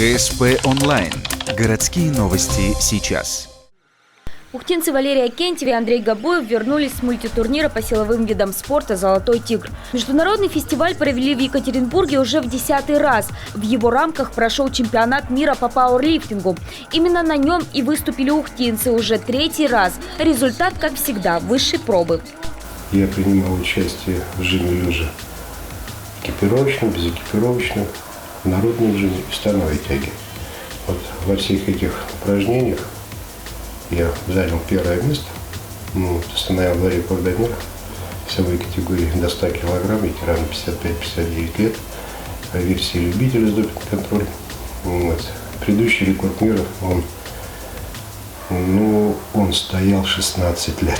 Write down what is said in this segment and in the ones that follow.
ГСП онлайн. Городские новости сейчас. Ухтинцы Валерий Акентьев и Андрей Габуев вернулись с мультитурнира по силовым видам спорта «Золотой тигр». Международный фестиваль провели в Екатеринбурге уже в 10-й раз. В его рамках прошел чемпионат мира по пауэрлифтингу. Именно на нем и выступили ухтинцы уже 3-й раз. Результат, как всегда, высшей пробы. Я принимал участие в жиме лежа экипировочном, безэкипировочном, народном жиме и становой тяге. Вот во всех этих упражнениях я занял первое место. Установил рекорд мира в весовой категории до 100 килограмм, ветераны 55-59 лет, версии любителя с допинг-контролем. Предыдущий рекорд мира, он стоял 16 лет.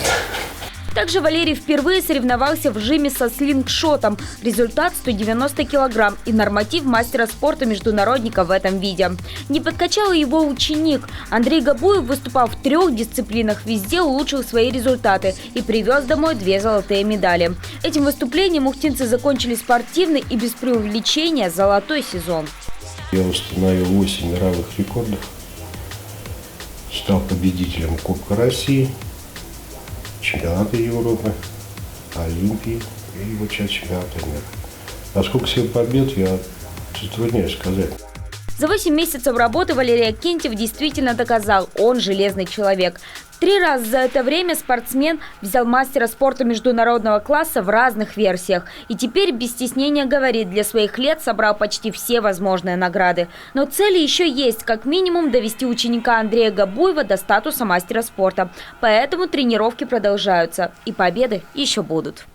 Также Валерий впервые соревновался в жиме со слингшотом. Результат 190 килограмм и норматив мастера спорта международника в этом виде. Не подкачал его ученик. Андрей Габуев выступал в 3 дисциплинах, везде улучшил свои результаты и привез домой 2 золотые медали. Этим выступлением ухтинцы закончили спортивный и без преувеличения золотой сезон. Я установил 8 мировых рекордов, стал победителем Кубка России, чемпионата Европы, Олимпии и вот сейчас чемпионата мира. Насколько всего побед, я затрудняюсь сказать. За 8 месяцев работы Валерий Акентьев действительно доказал, он железный человек. 3 раза за это время спортсмен взял мастера спорта международного класса в разных версиях. И теперь без стеснения говорит, для своих лет собрал почти все возможные награды. Но цели еще есть, как минимум довести ученика Андрея Габуева до статуса мастера спорта. Поэтому тренировки продолжаются и победы еще будут.